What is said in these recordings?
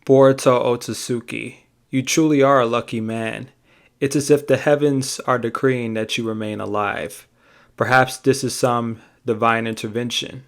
Boruto Otsutsuki, you truly are a lucky man. It's as if the heavens are decreeing that you remain alive. Perhaps this is some divine intervention.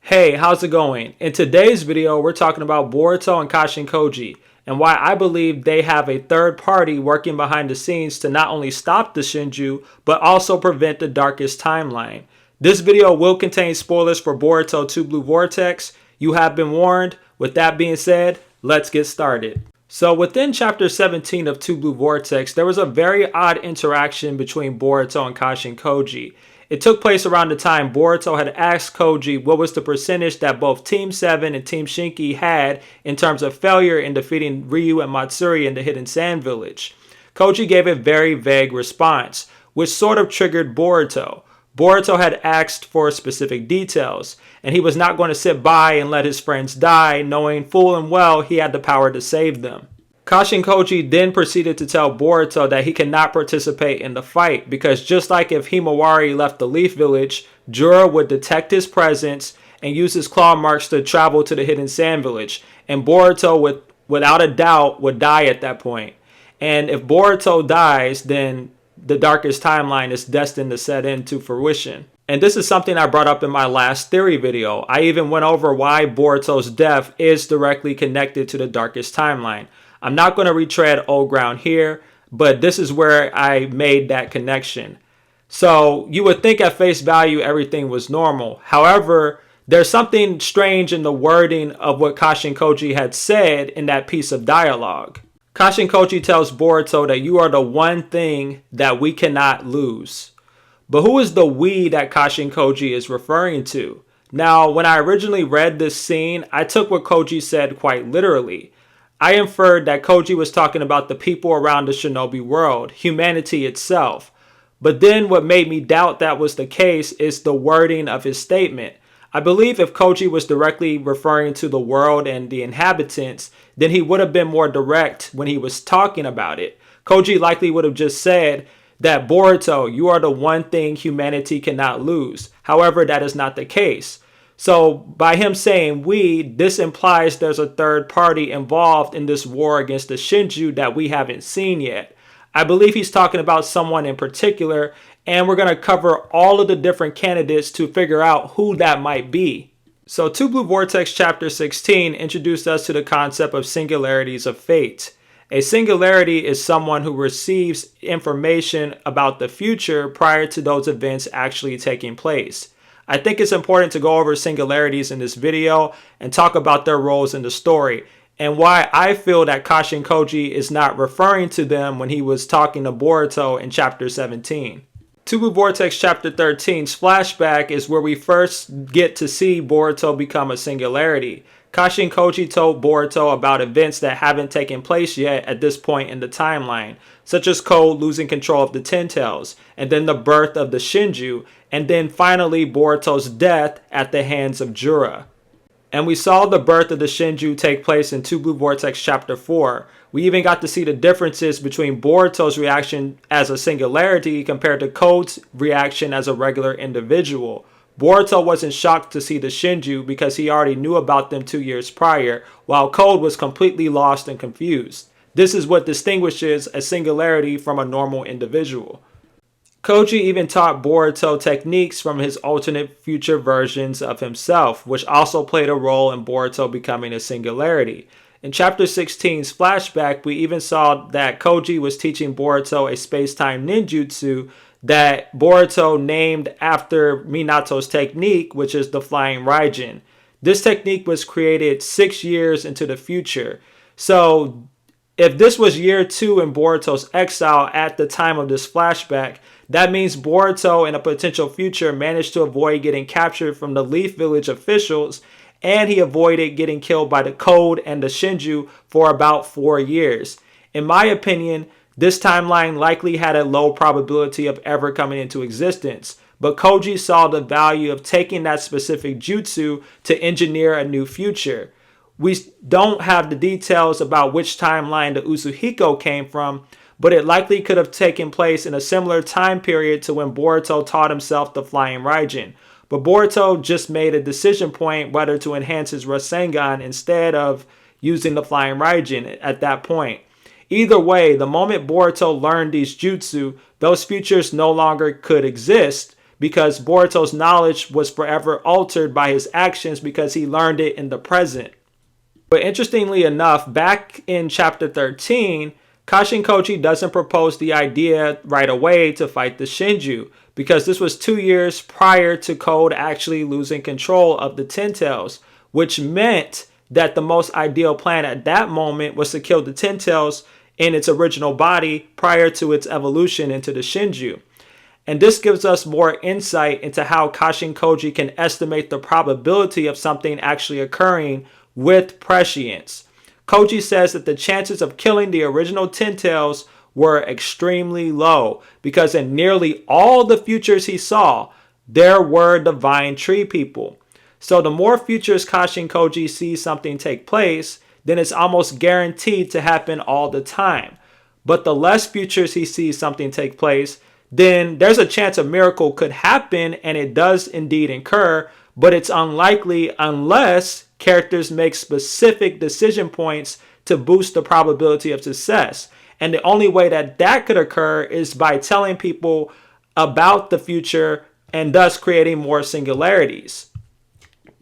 Hey, how's it going? In today's video, we're talking about Boruto and Kashin Koji, and why I believe they have a third party working behind the scenes to not only stop the Shinju, but also prevent the darkest timeline. This video will contain spoilers for Boruto 2 Blue Vortex. You have been warned. With that being said, let's get started. So within chapter 17 of 2 Blue Vortex, there was a very odd interaction between Boruto and Kashin Koji. It took place around the time Boruto had asked Koji what was the percentage that both Team 7 and Team Shinki had in terms of failure in defeating Ryu and Matsuri in the Hidden Sand Village. Koji gave a very vague response, which sort of triggered Boruto. Boruto had asked for specific details, and he was not going to sit by and let his friends die, knowing full and well he had the power to save them. Kashin Koji then proceeded to tell Boruto that he cannot participate in the fight because just like if Himawari left the Leaf Village, Jura would detect his presence and use his claw marks to travel to the Hidden Sand Village, and Boruto without a doubt would die at that point. And if Boruto dies, then the darkest timeline is destined to set into fruition. And this is something I brought up in my last theory video. I even went over why Boruto's death is directly connected to the darkest timeline. I'm not going to retread old ground here, but this is where I made that connection. So you would think at face value everything was normal. However, there's something strange in the wording of what Kashin Koji had said in that piece of dialogue. Kashin Koji tells Boruto that you are the one thing that we cannot lose. But who is the we that Kashin Koji is referring to? Now, when I originally read this scene, I took what Koji said quite literally. I inferred that Koji was talking about the people around the shinobi world, humanity itself. But then what made me doubt that was the case is the wording of his statement. I believe if Koji was directly referring to the world and the inhabitants, then he would have been more direct when he was talking about it. Koji likely would have just said that Boruto, you are the one thing humanity cannot lose. However, that is not the case. So by him saying we, this implies there's a third party involved in this war against the Shinju that we haven't seen yet. I believe he's talking about someone in particular, and we're going to cover all of the different candidates to figure out who that might be. So 2 Blue Vortex chapter 16 introduced us to the concept of singularities of fate. A singularity is someone who receives information about the future prior to those events actually taking place. I think it's important to go over singularities in this video and talk about their roles in the story, and why I feel that Kashin Koji is not referring to them when he was talking to Boruto in chapter 17. 2 Blue Vortex chapter 13's flashback is where we first get to see Boruto become a singularity. Kashin Koji told Boruto about events that haven't taken place yet at this point in the timeline, such as Code losing control of the Ten Tails, and then the birth of the Shinju, and then finally Boruto's death at the hands of Jura. And we saw the birth of the Shinju take place in 2 Blue Vortex chapter 4. We even got to see the differences between Boruto's reaction as a singularity compared to Code's reaction as a regular individual. Boruto wasn't shocked to see the Shinju because he already knew about them 2 years prior, while Code was completely lost and confused. This is what distinguishes a singularity from a normal individual. Koji even taught Boruto techniques from his alternate future versions of himself, which also played a role in Boruto becoming a singularity. In chapter 16's flashback, we even saw that Koji was teaching Boruto a space-time ninjutsu that Boruto named after Minato's technique, which is the Flying Raijin. This technique was created 6 years into the future. So if this was year 2 in Boruto's exile at the time of this flashback, that means Boruto in a potential future managed to avoid getting captured from the Leaf Village officials, and he avoided getting killed by the Code and the Shinju for about 4 years. In my opinion, this timeline likely had a low probability of ever coming into existence, but Koji saw the value of taking that specific jutsu to engineer a new future. We don't have the details about which timeline the Usuhiko came from, but it likely could have taken place in a similar time period to when Boruto taught himself the Flying Raijin. But Boruto just made a decision point whether to enhance his Rasengan instead of using the flying Raijin at that point. Either way, the moment Boruto learned these jutsu, those futures no longer could exist because Boruto's knowledge was forever altered by his actions because he learned it in the present. But interestingly enough, back in chapter 13, Kashin Koji doesn't propose the idea right away to fight the Shinju because this was 2 years prior to Code actually losing control of the Ten Tails, which meant that the most ideal plan at that moment was to kill the Ten Tails in its original body prior to its evolution into the Shinju. And this gives us more insight into how Kashin Koji can estimate the probability of something actually occurring with prescience. Koji says that the chances of killing the original Ten Tails were extremely low because in nearly all the futures he saw, there were divine tree people. So the more futures Kashin Koji sees something take place, then it's almost guaranteed to happen all the time. But the less futures he sees something take place, then there's a chance a miracle could happen and it does indeed occur, but it's unlikely unless characters make specific decision points to boost the probability of success. And the only way that that could occur is by telling people about the future and thus creating more singularities.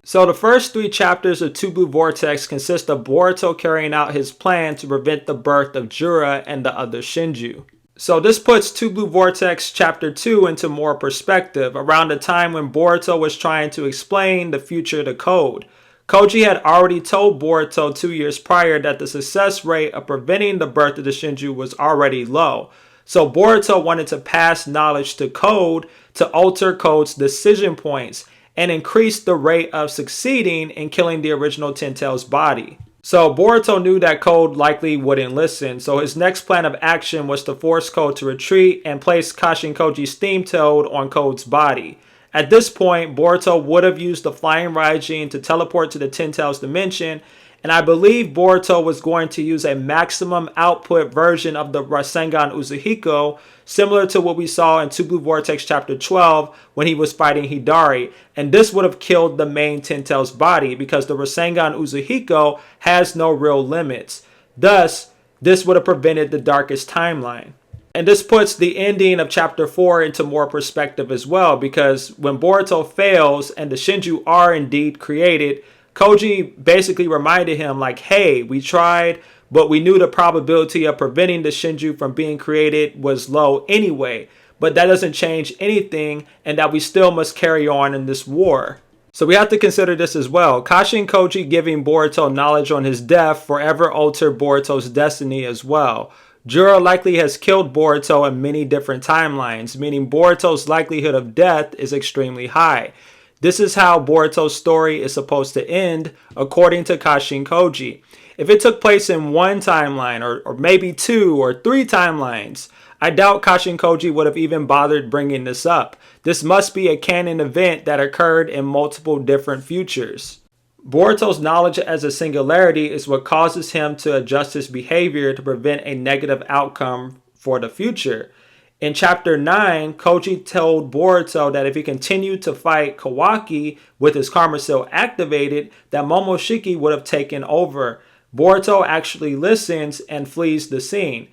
So the first 3 chapters of Two Blue Vortex consist of Boruto carrying out his plan to prevent the birth of Jura and the other Shinju. So this puts Two Blue Vortex chapter 2 into more perspective around the time when Boruto was trying to explain the future to Code. Koji had already told Boruto 2 years prior that the success rate of preventing the birth of the Shinju was already low. So Boruto wanted to pass knowledge to Code to alter Code's decision points and increase the rate of succeeding in killing the original Ten Tails body. So Boruto knew that Code likely wouldn't listen, so his next plan of action was to force Code to retreat and place Kashin Koji's Steam Toad on Code's body. At this point, Boruto would have used the Flying Raijin to teleport to the Ten Tails dimension, and I believe Boruto was going to use a maximum output version of the Rasengan Uzuhiko, similar to what we saw in Two Blue Vortex chapter 12 when he was fighting Hidari, and this would have killed the main Ten Tails body because the Rasengan Uzuhiko has no real limits. Thus, this would have prevented the darkest timeline. And this puts the ending of chapter 4 into more perspective as well, because when Boruto fails and the Shinju are indeed created, Koji basically reminded him like, hey, we tried, but we knew the probability of preventing the Shinju from being created was low anyway. But that doesn't change anything, and that we still must carry on in this war. So we have to consider this as well. Kashin Koji giving Boruto knowledge on his death forever altered Boruto's destiny as well. Jura likely has killed Boruto in many different timelines, meaning Boruto's likelihood of death is extremely high. This is how Boruto's story is supposed to end, according to Kashin Koji. If it took place in one timeline, or maybe 2 or 3 timelines, I doubt Kashin Koji would have even bothered bringing this up. This must be a canon event that occurred in multiple different futures. Boruto's knowledge as a singularity is what causes him to adjust his behavior to prevent a negative outcome for the future. In chapter 9, Koji told Boruto that if he continued to fight Kawaki with his karma seal activated, that Momoshiki would have taken over. Boruto actually listens and flees the scene.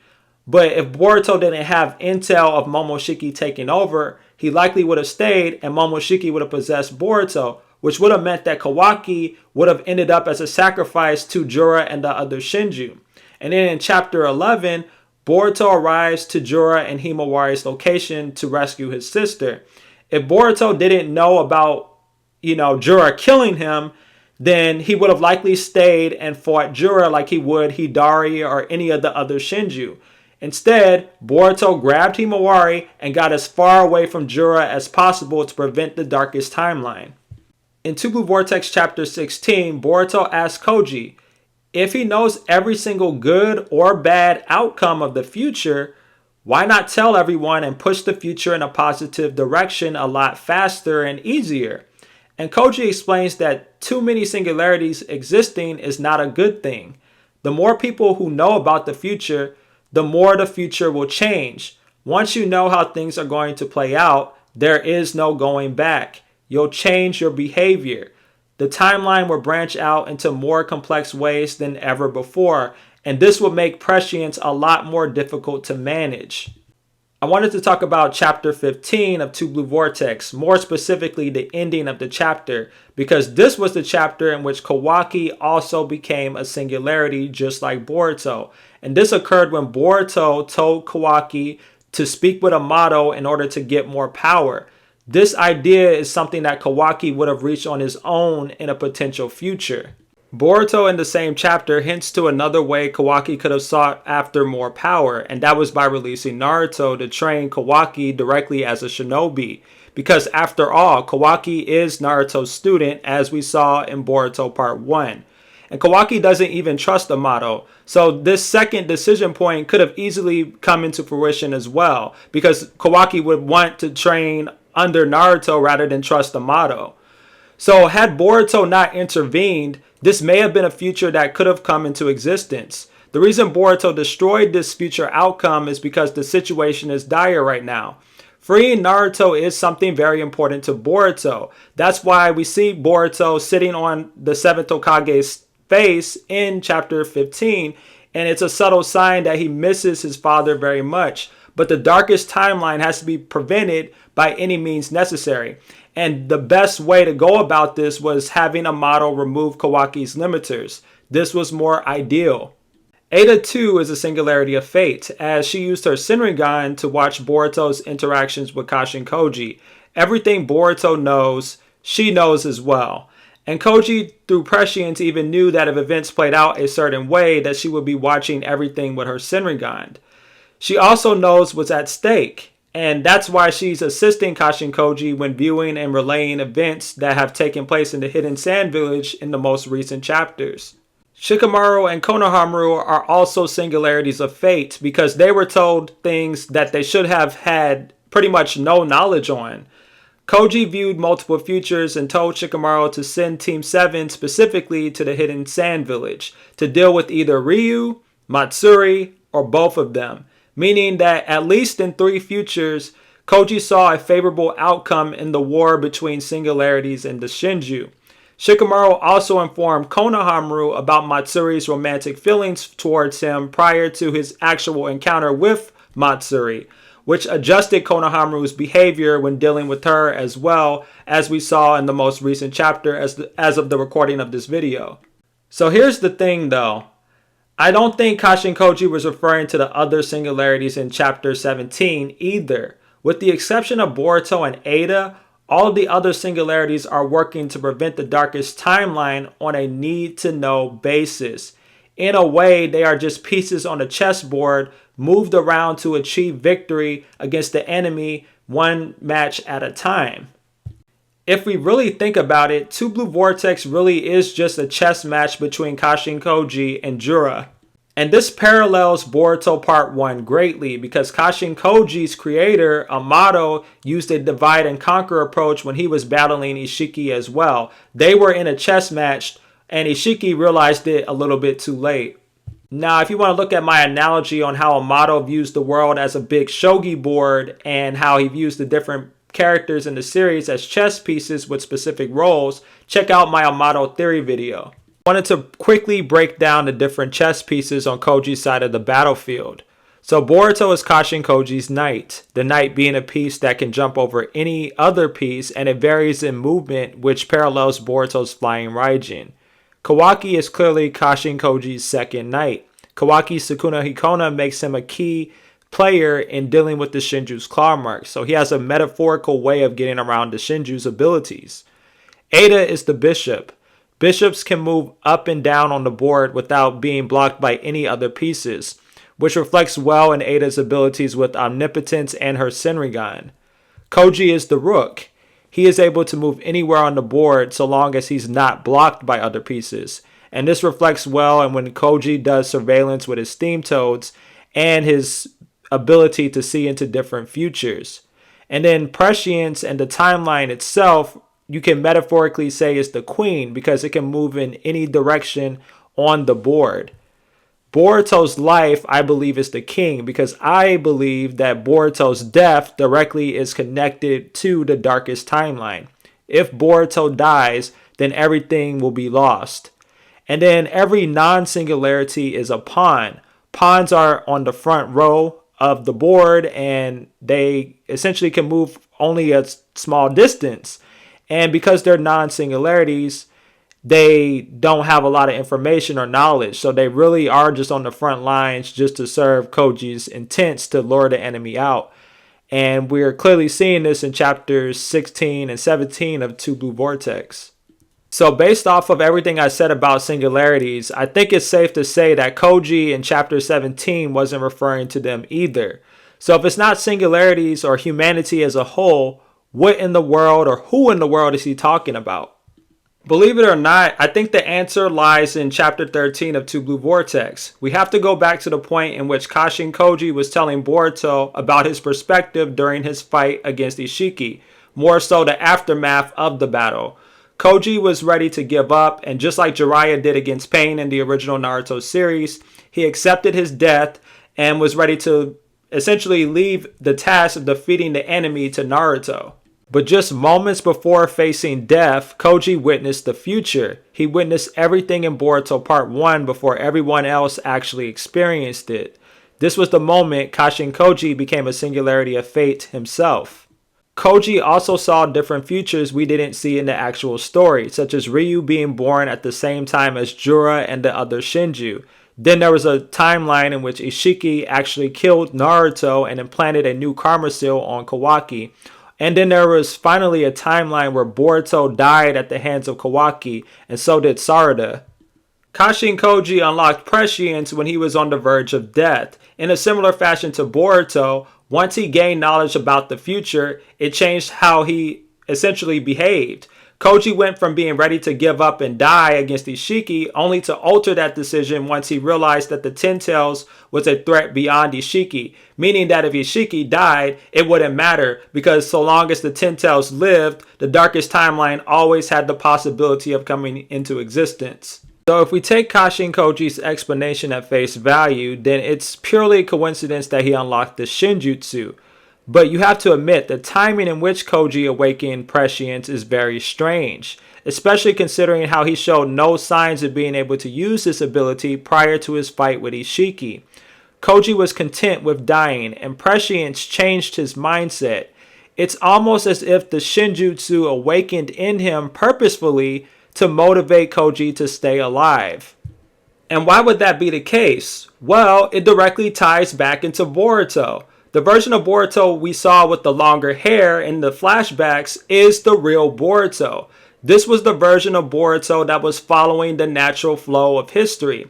But if Boruto didn't have intel of Momoshiki taking over, he likely would have stayed and Momoshiki would have possessed Boruto, which would have meant that Kawaki would have ended up as a sacrifice to Jura and the other Shinju. And then in chapter 11, Boruto arrives to Jura and Himawari's location to rescue his sister. If Boruto didn't know about, Jura killing him, then he would have likely stayed and fought Jura like he would Hidari or any of the other Shinju. Instead, Boruto grabbed Himawari and got as far away from Jura as possible to prevent the darkest timeline. In Two Blue Vortex chapter 16, Boruto asks Koji, if he knows every single good or bad outcome of the future, why not tell everyone and push the future in a positive direction a lot faster and easier? And Koji explains that too many singularities existing is not a good thing. The more people who know about the future, the more the future will change. Once you know how things are going to play out, there is no going back. You'll change your behavior. the timeline would branch out into more complex ways than ever before, and this would make prescience a lot more difficult to manage. I wanted to talk about chapter 15 of Two Blue Vortex, more specifically the ending of the chapter, because this was the chapter in which Kawaki also became a singularity just like Boruto. And this occurred when Boruto told Kawaki to speak with Amato in order to get more power. This idea is something that Kawaki would have reached on his own in a potential future. Boruto in the same chapter hints to another way Kawaki could have sought after more power, and that was by releasing Naruto to train Kawaki directly as a shinobi. Because after all, Kawaki is Naruto's student, as we saw in Boruto Part 1. And Kawaki doesn't even trust Amato, so this second decision point could have easily come into fruition as well, because Kawaki would want to train under Naruto rather than trust Amato. So had Boruto not intervened, this may have been a future that could have come into existence. The reason Boruto destroyed this future outcome is because the situation is dire right now. Freeing Naruto is something very important to Boruto. That's why we see Boruto sitting on the 7th Hokage's face in chapter 15, and it's a subtle sign that he misses his father very much. But the darkest timeline has to be prevented by any means necessary. And the best way to go about this was having Amato remove Kawaki's limiters. This was more ideal. Ada too is a singularity of fate, as she used her Senringan to watch Boruto's interactions with Kashin Koji. Everything Boruto knows, she knows as well. And Koji, through prescience, even knew that if events played out a certain way, that she would be watching everything with her Senringan. She also knows what's at stake. And that's why she's assisting Kashin Koji when viewing and relaying events that have taken place in the Hidden Sand Village in the most recent chapters. Shikamaru and Konohamaru are also singularities of fate because they were told things that they should have had pretty much no knowledge on. Koji viewed multiple futures and told Shikamaru to send Team 7 specifically to the Hidden Sand Village to deal with either Ryu, Matsuri, or both of them. Meaning that at least in 3 futures, Koji saw a favorable outcome in the war between singularities and the Shinju. Shikamaru also informed Konohamaru about Matsuri's romantic feelings towards him prior to his actual encounter with Matsuri, which adjusted Konohamaru's behavior when dealing with her as well, as we saw in the most recent chapter as of the recording of this video. So here's the thing though. I don't think Kashin Koji was referring to the other singularities in chapter 17 either. With the exception of Boruto and Ada, all the other singularities are working to prevent the darkest timeline on a need-to-know basis. In a way, they are just pieces on a chessboard moved around to achieve victory against the enemy one match at a time. If we really think about it, Two Blue Vortex really is just a chess match between Kashin Koji and Jura. And this parallels Boruto Part 1 greatly because Kashin Koji's creator, Amato, used a divide and conquer approach when he was battling Ishiki as well. They were in a chess match and Ishiki realized it a little bit too late. Now, if you want to look at my analogy on how Amato views the world as a big shogi board and how he views the different characters in the series as chess pieces with specific roles, check out my Amato theory video. I wanted to quickly break down the different chess pieces on Koji's side of the battlefield. So Boruto is Kashin Koji's knight, the knight being a piece that can jump over any other piece and it varies in movement, which parallels Boruto's flying Raijin. Kawaki is clearly Kashin Koji's second knight. Kawaki's Sukuna Hikona makes him a key player in dealing with the Shinju's claw marks, so he has a metaphorical way of getting around the Shinju's abilities. Ada is the bishop. Bishops can move up and down on the board without being blocked by any other pieces, which reflects well in Ada's abilities with omnipotence and her Senringan. Koji is the rook. He is able to move anywhere on the board so long as he's not blocked by other pieces, and this reflects well in when Koji does surveillance with his steam toads and his ability to see into different futures. And then prescience and the timeline itself, you can metaphorically say is the queen because it can move in any direction on the board. Boruto's life, I believe, is the king because I believe that Boruto's death directly is connected to the darkest timeline. If Boruto dies, then everything will be lost. And then every non-singularity is a pawn. Pawns are on the front row of the board, and they essentially can move only a small distance. And because they're non-singularities, they don't have a lot of information or knowledge. So they really are just on the front lines just to serve Koji's intents to lure the enemy out. And we're clearly seeing this in chapters 16 and 17 of Two Blue Vortex. So based off of everything I said about singularities, I think it's safe to say that Koji in chapter 17 wasn't referring to them either. So if it's not singularities or humanity as a whole, what in the world or who in the world is he talking about? Believe it or not, I think the answer lies in chapter 13 of Two Blue Vortex. We have to go back to the point in which Kashin Koji was telling Boruto about his perspective during his fight against Ishiki, more so the aftermath of the battle. Koji was ready to give up, and just like Jiraiya did against Pain in the original Naruto series, he accepted his death and was ready to essentially leave the task of defeating the enemy to Naruto. But just moments before facing death, Koji witnessed the future. He witnessed everything in Boruto Part 1 before everyone else actually experienced it. This was the moment Kashin Koji became a singularity of fate himself. Koji also saw different futures we didn't see in the actual story, such as Ryu being born at the same time as Jura and the other Shinju. Then there was a timeline in which Ishiki actually killed Naruto and implanted a new karma seal on Kawaki. And then there was finally a timeline where Boruto died at the hands of Kawaki, and so did Sarada. Kashin Koji unlocked prescience when he was on the verge of death. In a similar fashion to Boruto, once he gained knowledge about the future, it changed how he essentially behaved. Koji went from being ready to give up and die against Ishiki only to alter that decision once he realized that the Ten Tails was a threat beyond Ishiki, meaning that if Ishiki died, it wouldn't matter because so long as the Ten Tails lived, the darkest timeline always had the possibility of coming into existence. So if we take Kashin Koji's explanation at face value, then it's purely a coincidence that he unlocked the Shinjutsu. But you have to admit the timing in which Koji awakened prescience is very strange, especially considering how he showed no signs of being able to use this ability prior to his fight with Ishiki. Koji was content with dying, and prescience changed his mindset. It's almost as if the Shinjutsu awakened in him purposefully to motivate Koji to stay alive. And why would that be the case? Well, it directly ties back into Boruto. The version of Boruto we saw with the longer hair in the flashbacks is the real Boruto. This was the version of Boruto that was following the natural flow of history.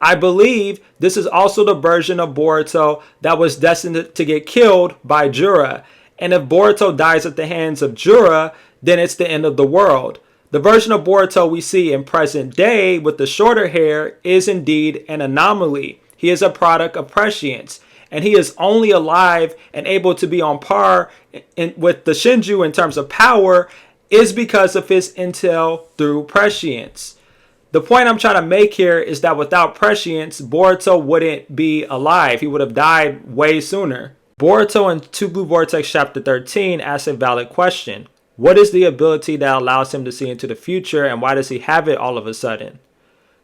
I believe this is also the version of Boruto that was destined to get killed by Jura. And if Boruto dies at the hands of Jura, then it's the end of the world. The version of Boruto we see in present day with the shorter hair is indeed an anomaly. He is a product of prescience, and he is only alive and able to be on par with the Shinju in terms of power is because of his intel through prescience. The point I'm trying to make here is that without prescience, Boruto wouldn't be alive. He would have died way sooner. Boruto in Two Blue Vortex chapter 13 asks a valid question. What is the ability that allows him to see into the future, and why does he have it all of a sudden?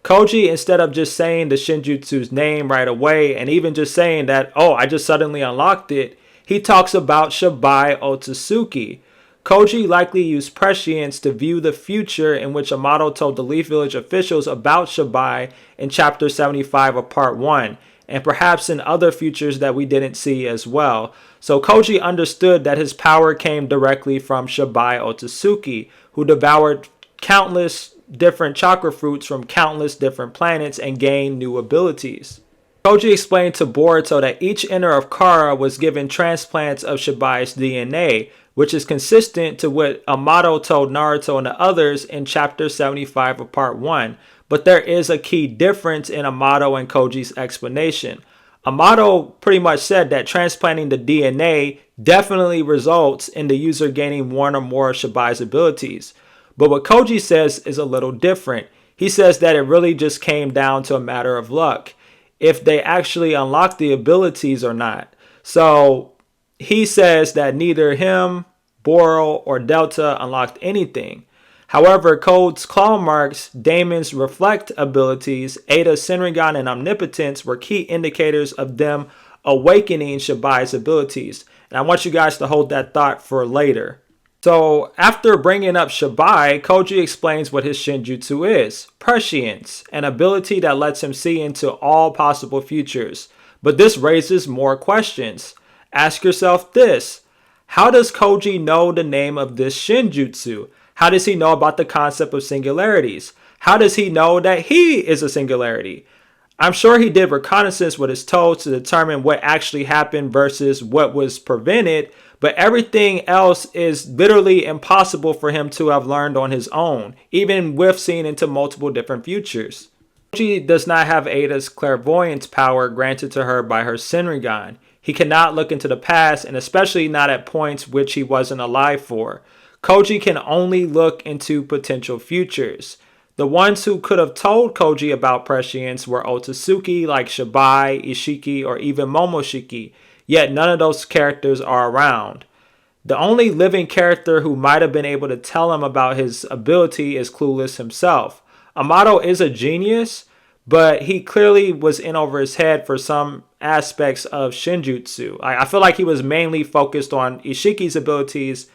Koji, instead of just saying the Shinjutsu's name right away, and even just saying that, oh, I just suddenly unlocked it, he talks about Shibai Otsutsuki. Koji likely used prescience to view the future in which Amato told the Leaf Village officials about Shibai in chapter 75 of part 1, and perhaps in other futures that we didn't see as well. So Koji understood that his power came directly from Shibai Otsutsuki, who devoured countless different chakra fruits from countless different planets and gained new abilities. Koji explained to Boruto that each inner of Kara was given transplants of Shibai's DNA, which is consistent to what Amato told Naruto and the others in chapter 75 of part 1. But there is a key difference in Amato and Koji's explanation. Amato pretty much said that transplanting the DNA definitely results in the user gaining one or more of Shibai's abilities. But what Koji says is a little different. He says that it really just came down to a matter of luck, if they actually unlock the abilities or not. So he says that neither him, Boro, or Delta unlocked anything. However, Code's claw marks, Damon's reflect abilities, Ada's Senringan and omnipotence were key indicators of them awakening Shibai's abilities. And I want you guys to hold that thought for later. So after bringing up Shibai, Koji explains what his Shinjutsu is. Prescience, an ability that lets him see into all possible futures. But this raises more questions. Ask yourself this. How does Koji know the name of this Shinjutsu? How does he know about the concept of singularities? How does he know that he is a singularity? I'm sure he did reconnaissance with his toes to determine what actually happened versus what was prevented, but everything else is literally impossible for him to have learned on his own, even with seeing into multiple different futures. Koji does not have Ada's clairvoyance power granted to her by her Senringan. He cannot look into the past, and especially not at points which he wasn't alive for. Koji can only look into potential futures. The ones who could have told Koji about prescience were Otsutsuki like Shibai, Ishiki, or even Momoshiki, yet none of those characters are around. The only living character who might have been able to tell him about his ability is Clueless himself. Amato is a genius, but he clearly was in over his head for some aspects of Shinjutsu. I feel like he was mainly focused on Ishiki's abilities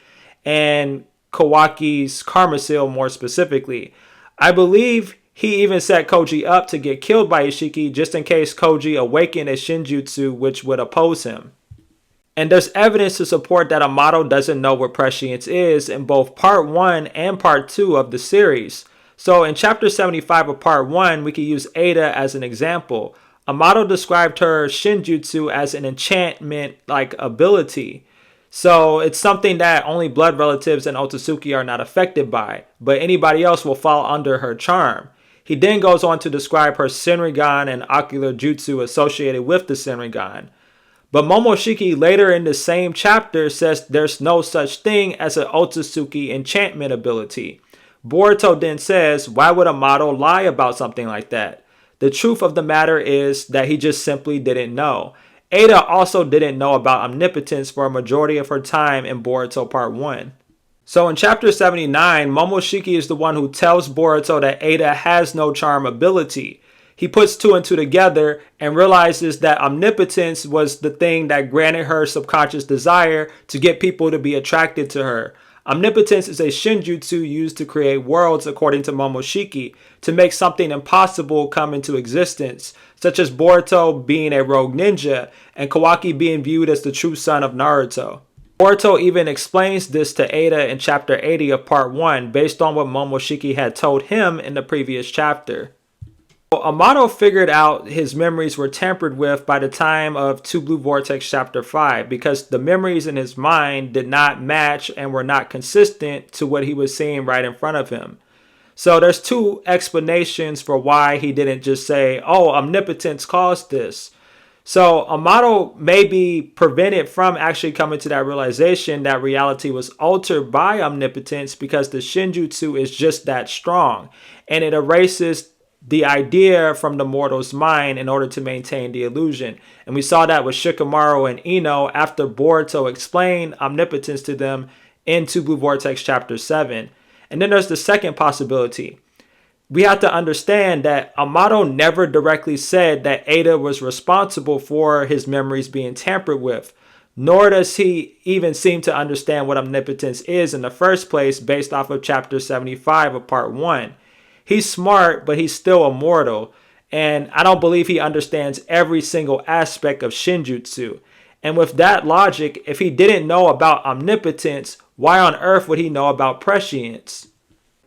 and Kawaki's Karma Seal more specifically. I believe he even set Koji up to get killed by Ishiki just in case Koji awakened a Shinjutsu which would oppose him. And there's evidence to support that Amato doesn't know what prescience is in both part 1 and part 2 of the series. So in chapter 75 of part 1, we can use Ada as an example. Amato described her Shinjutsu as an enchantment-like ability. So it's something that only blood relatives and Otsutsuki are not affected by, but anybody else will fall under her charm. He then goes on to describe her Senringan and ocular jutsu associated with the Senringan. But Momoshiki later in the same chapter says there's no such thing as an Otsutsuki enchantment ability. Boruto then says, why would Amato lie about something like that? The truth of the matter is that he just simply didn't know. Ada also didn't know about omnipotence for a majority of her time in Boruto Part 1. So in Chapter 79, Momoshiki is the one who tells Boruto that Ada has no charm ability. He puts two and two together and realizes that omnipotence was the thing that granted her subconscious desire to get people to be attracted to her. Omnipotence is a Shinjutsu used to create worlds, according to Momoshiki, to make something impossible come into existence, such as Boruto being a rogue ninja and Kawaki being viewed as the true son of Naruto. Boruto even explains this to Ada in chapter 80 of part 1 based on what Momoshiki had told him in the previous chapter. Amato figured out his memories were tampered with by the time of Two Blue Vortex chapter 5 because the memories in his mind did not match and were not consistent to what he was seeing right in front of him. So there's two explanations for why he didn't just say, oh, omnipotence caused this. So Amato may be prevented from actually coming to that realization that reality was altered by omnipotence because the Shinjutsu is just that strong and it erases the idea from the mortal's mind in order to maintain the illusion. And we saw that with Shikamaru and Ino after Boruto explained omnipotence to them in Two Blue Vortex chapter 7. And then there's the second possibility. We have to understand that Amato never directly said that Ada was responsible for his memories being tampered with, nor does he even seem to understand what omnipotence is in the first place based off of chapter 75 of part 1. He's smart, but he's still a mortal, and I don't believe he understands every single aspect of Shinjutsu. And with that logic, if he didn't know about omnipotence, why on earth would he know about prescience?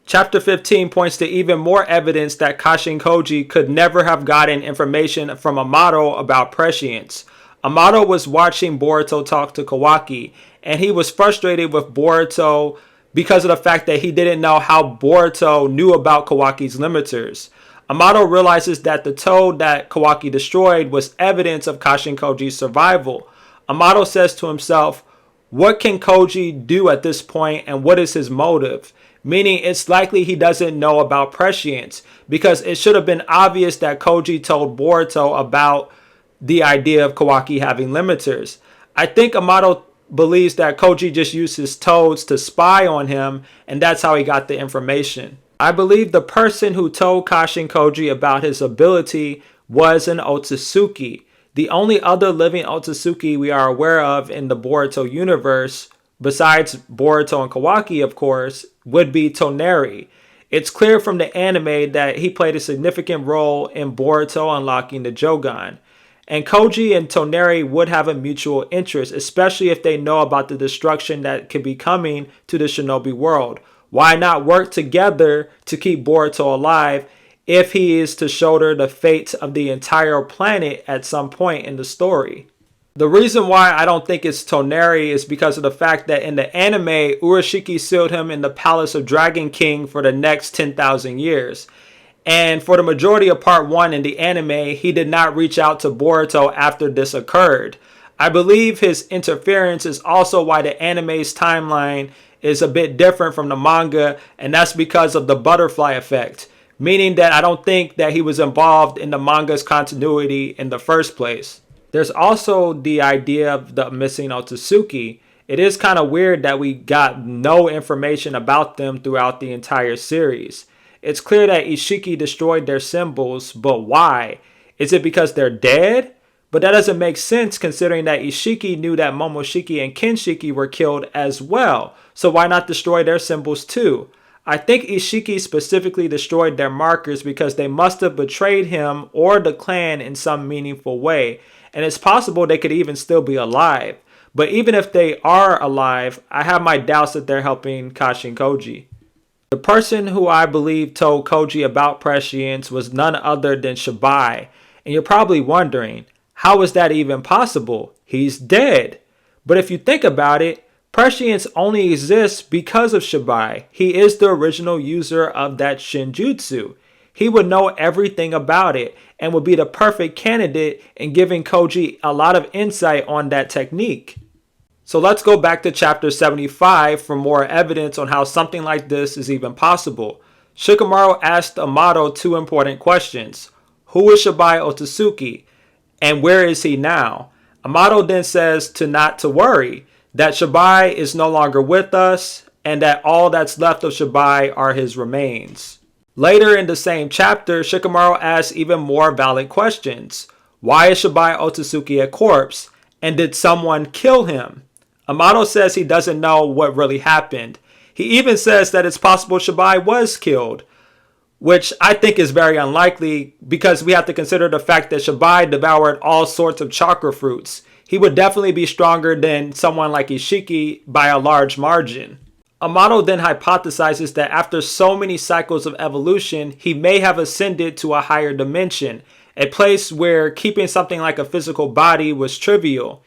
Chapter 15 points to even more evidence that Kashin Koji could never have gotten information from Amato about prescience. Amato was watching Boruto talk to Kawaki, and he was frustrated with Boruto because of the fact that he didn't know how Boruto knew about Kawaki's limiters. Amato realizes that the toad that Kawaki destroyed was evidence of Kashin Koji's survival. Amato says to himself, what can Koji do at this point and what is his motive? Meaning it's likely he doesn't know about prescience because it should have been obvious that Koji told Boruto about the idea of Kawaki having limiters. I think Amato believes that Koji just used his toads to spy on him, and that's how he got the information. I believe the person who told Kashin Koji about his ability was an Otsutsuki. The only other living Otsutsuki we are aware of in the Boruto universe, besides Boruto and Kawaki of course, would be Toneri. It's clear from the anime that he played a significant role in Boruto unlocking the Jogan. And Koji and Toneri would have a mutual interest, especially if they know about the destruction that could be coming to the shinobi world. Why not work together to keep Boruto alive if he is to shoulder the fate of the entire planet at some point in the story? The reason why I don't think it's Toneri is because of the fact that in the anime, Urashiki sealed him in the Palace of Dragon King for the next 10,000 years. And for the majority of part 1 in the anime, he did not reach out to Boruto after this occurred. I believe his interference is also why the anime's timeline is a bit different from the manga, and that's because of the butterfly effect, meaning that I don't think that he was involved in the manga's continuity in the first place. There's also the idea of the missing Otsutsuki. It is kind of weird that we got no information about them throughout the entire series. It's clear that Ishiki destroyed their symbols, but why? Is it because they're dead? But that doesn't make sense considering that Ishiki knew that Momoshiki and Kinshiki were killed as well. So why not destroy their symbols too? I think Ishiki specifically destroyed their markers because they must have betrayed him or the clan in some meaningful way. And it's possible they could even still be alive. But even if they are alive, I have my doubts that they're helping Kashin Koji. The person who I believe told Koji about prescience was none other than Shibai. And you're probably wondering, how is that even possible? He's dead. But if you think about it, prescience only exists because of Shibai. He is the original user of that Shinjutsu. He would know everything about it and would be the perfect candidate in giving Koji a lot of insight on that technique. So let's go back to chapter 75 for more evidence on how something like this is even possible. Shikamaru asked Amato 2 important questions. Who is Shibai Otsutsuki? And where is he now? Amato then says to not to worry, that Shibai is no longer with us, and that all that's left of Shibai are his remains. Later in the same chapter, Shikamaru asks even more valid questions. Why is Shibai Otsutsuki a corpse? And did someone kill him? Amato says he doesn't know what really happened. He even says that it's possible Shibai was killed, which I think is very unlikely because we have to consider the fact that Shibai devoured all sorts of chakra fruits. He would definitely be stronger than someone like Ishiki by a large margin. Amato then hypothesizes that after so many cycles of evolution, he may have ascended to a higher dimension, a place where keeping something like a physical body was trivial.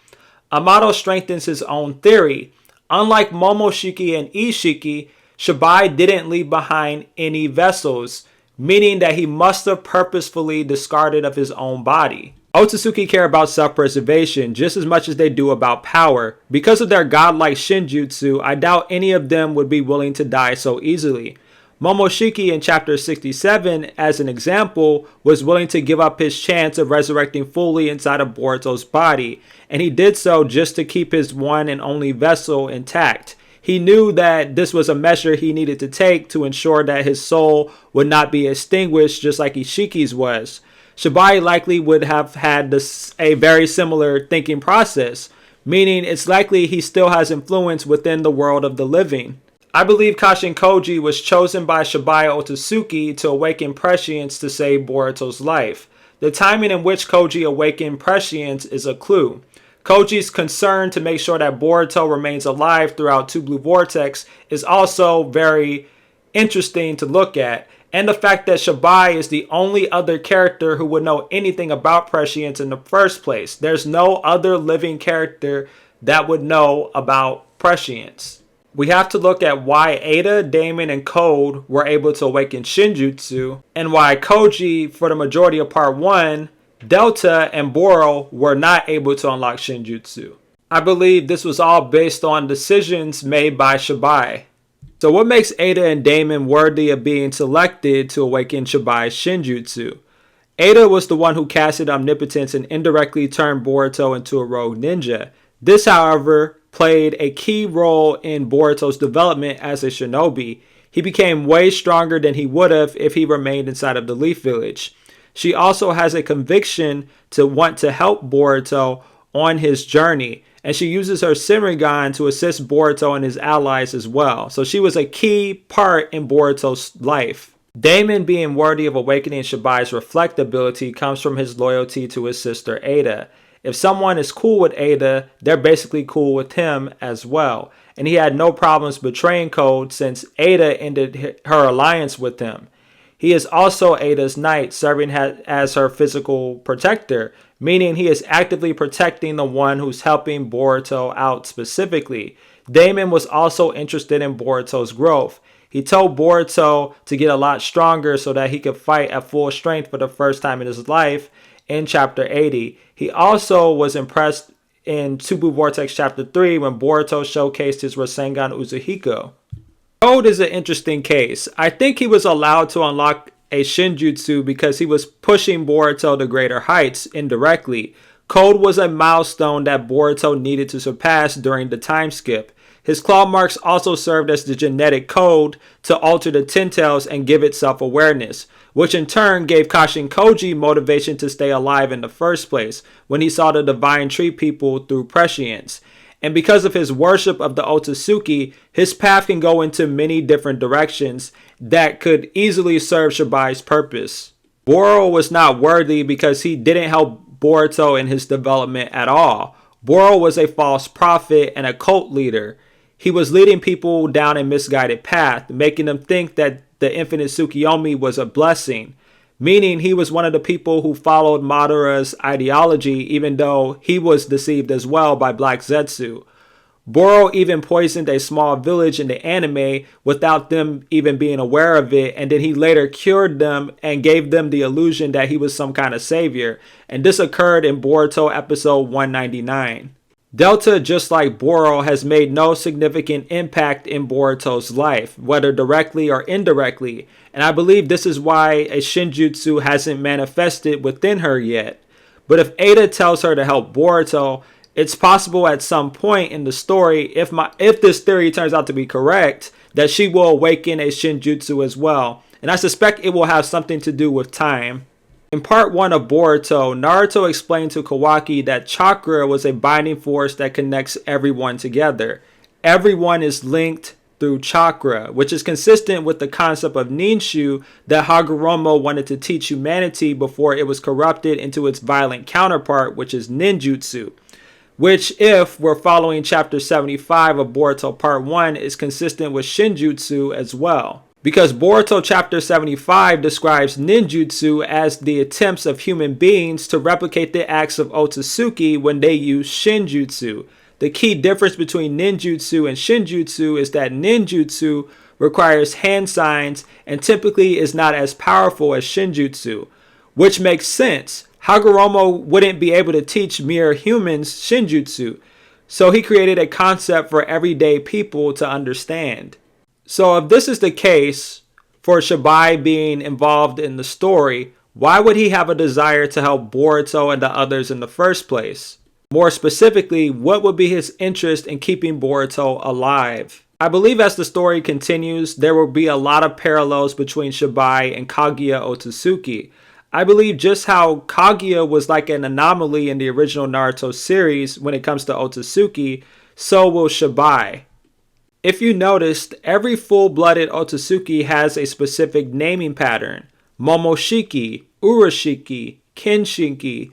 Amato strengthens his own theory. Unlike Momoshiki and Ishiki, Shibai didn't leave behind any vessels, meaning that he must have purposefully discarded of his own body. Otsutsuki care about self-preservation just as much as they do about power. Because of their godlike Shinjutsu, I doubt any of them would be willing to die so easily. Momoshiki in chapter 67, as an example, was willing to give up his chance of resurrecting fully inside of Boruto's body, and he did so just to keep his one and only vessel intact. He knew that this was a measure he needed to take to ensure that his soul would not be extinguished just like Ishiki's was. Shibai likely would have had a very similar thinking process, meaning it's likely he still has influence within the world of the living. I believe Kashin Koji was chosen by Shibai Otsutsuki to awaken prescience to save Boruto's life. The timing in which Koji awakened prescience is a clue. Koji's concern to make sure that Boruto remains alive throughout Two Blue Vortex is also very interesting to look at, and the fact that Shibai is the only other character who would know anything about prescience in the first place. There's no other living character that would know about prescience. We have to look at why Ada, Damon, and Code were able to awaken Shinjutsu, and why Koji, for the majority of part 1, Delta, and Boro were not able to unlock Shinjutsu. I believe this was all based on decisions made by Shibai. So what makes Ada and Damon worthy of being selected to awaken Shibai's Shinjutsu? Ada was the one who casted Omnipotence and indirectly turned Boruto into a rogue ninja. This, however, played a key role in Boruto's development as a shinobi. He became way stronger than he would have if he remained inside of the Leaf Village. She also has a conviction to want to help Boruto on his journey, and she uses her Sharingan to assist Boruto and his allies as well. So she was a key part in Boruto's life. Daemon being worthy of awakening Shibai's reflect ability comes from his loyalty to his sister Ada. If someone is cool with Ada, they're basically cool with him as well. And he had no problems betraying Code since Ada ended her alliance with him. He is also Ada's knight, serving as her physical protector, meaning he is actively protecting the one who's helping Boruto out specifically. Daemon was also interested in Boruto's growth. He told Boruto to get a lot stronger so that he could fight at full strength for the first time in his life in chapter 80. He also was impressed in Tsubu Vortex chapter 3 when Boruto showcased his Rasengan Uzuhiko. Code is an interesting case. I think he was allowed to unlock a Shinjutsu because he was pushing Boruto to greater heights indirectly. Code was a milestone that Boruto needed to surpass during the time skip. His claw marks also served as the genetic code to alter the Ten Tails and give it self-awareness, which in turn gave Kashin Koji motivation to stay alive in the first place when he saw the divine treat people through prescience. And because of his worship of the Otsutsuki, his path can go into many different directions that could easily serve Shibai's purpose. Boro was not worthy because he didn't help Boruto in his development at all. Boro was a false prophet and a cult leader. He was leading people down a misguided path, making them think that the infinite Tsukiyomi was a blessing, meaning he was one of the people who followed Madara's ideology even though he was deceived as well by Black Zetsu. Boro even poisoned a small village in the anime without them even being aware of it, and then he later cured them and gave them the illusion that he was some kind of savior, and this occurred in Boruto episode 199. Delta, just like Boro, has made no significant impact in Boruto's life, whether directly or indirectly, and I believe this is why a Shinjutsu hasn't manifested within her yet. But if Ada tells her to help Boruto, it's possible at some point in the story, if this theory turns out to be correct, that she will awaken a Shinjutsu as well, and I suspect it will have something to do with time. In part 1 of Boruto, Naruto explained to Kawaki that chakra was a binding force that connects everyone together. Everyone is linked through chakra, which is consistent with the concept of Ninshu that Hagoromo wanted to teach humanity before it was corrupted into its violent counterpart, which is ninjutsu. Which, if we're following chapter 75 of Boruto part 1, is consistent with Shinjutsu as well. Because Boruto chapter 75 describes ninjutsu as the attempts of human beings to replicate the acts of Otsutsuki when they use Shinjutsu. The key difference between ninjutsu and Shinjutsu is that ninjutsu requires hand signs and typically is not as powerful as Shinjutsu, which makes sense. Hagoromo wouldn't be able to teach mere humans Shinjutsu, so he created a concept for everyday people to understand. So if this is the case for Shibai being involved in the story, why would he have a desire to help Boruto and the others in the first place? More specifically, what would be his interest in keeping Boruto alive? I believe as the story continues, there will be a lot of parallels between Shibai and Kaguya Otsutsuki. I believe just how Kaguya was like an anomaly in the original Naruto series when it comes to Otsutsuki, so will Shibai. If you noticed, every full-blooded Otsutsuki has a specific naming pattern. Momoshiki, Urashiki, Kenshinki,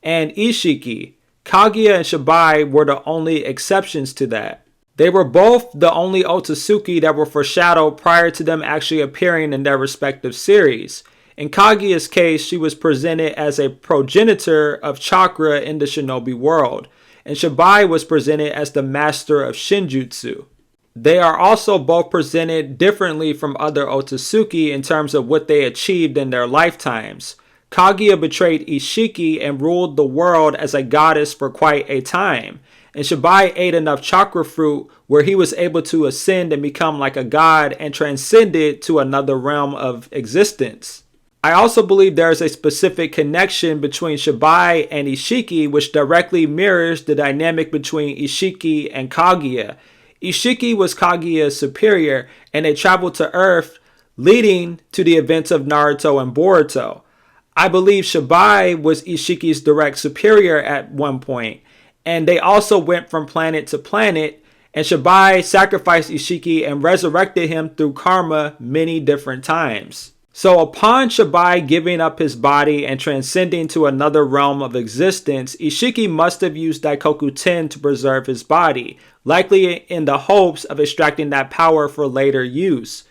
and Ishiki. Kaguya and Shibai were the only exceptions to that. They were both the only Otsutsuki that were foreshadowed prior to them actually appearing in their respective series. In Kaguya's case, she was presented as a progenitor of chakra in the shinobi world, and Shibai was presented as the master of Shinjutsu. They are also both presented differently from other Otsutsuki in terms of what they achieved in their lifetimes. Kaguya betrayed Ishiki and ruled the world as a goddess for quite a time, and Shibai ate enough chakra fruit where he was able to ascend and become like a god and transcended to another realm of existence. I also believe there is a specific connection between Shibai and Ishiki which directly mirrors the dynamic between Ishiki and Kaguya. Ishiki was Kaguya's superior and they traveled to Earth, leading to the events of Naruto and Boruto. I believe Shibai was Ishiki's direct superior at one point, and they also went from planet to planet, and Shibai sacrificed Ishiki and resurrected him through karma many different times. So upon Shibai giving up his body and transcending to another realm of existence, Ishiki must have used Daikoku 10 to preserve his body, likely in the hopes of extracting that power for later use.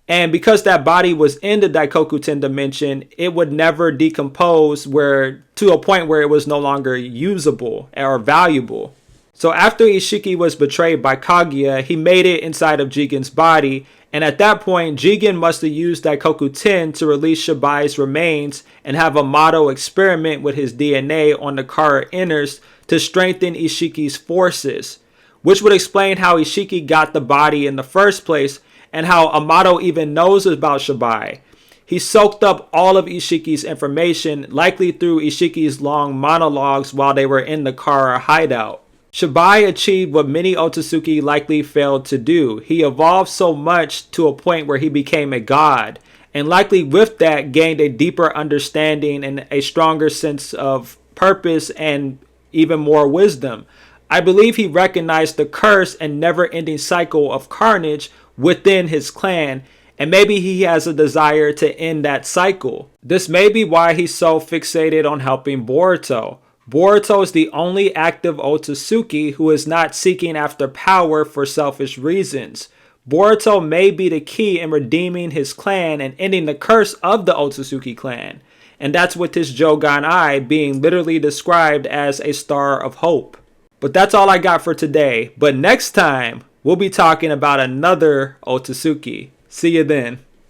And because that body was in the Daikoku 10 dimension, it would never decompose to a point where it was no longer usable or valuable. So after Ishiki was betrayed by Kaguya, he made it inside of Jigen's body. And at that point, Jigen must have used Daikoku 10 to release Shibai's remains and have a Mato experiment with his DNA on the Kara inners to strengthen Ishiki's forces, which would explain how Ishiki got the body in the first place and how Amato even knows about Shibai. He soaked up all of Ishiki's information, likely through Ishiki's long monologues while they were in the Kara hideout. Shibai achieved what many Otsutsuki likely failed to do. He evolved so much to a point where he became a god, and likely with that gained a deeper understanding and a stronger sense of purpose and even more wisdom. I believe he recognized the curse and never-ending cycle of carnage within his clan, and maybe he has a desire to end that cycle. This may be why he's so fixated on helping Boruto. Boruto is the only active Otsutsuki who is not seeking after power for selfish reasons. Boruto may be the key in redeeming his clan and ending the curse of the Otsutsuki clan. And that's with his Jogan Eye being literally described as a star of hope. But that's all I got for today. But next time, we'll be talking about another Otsutsuki. See you then.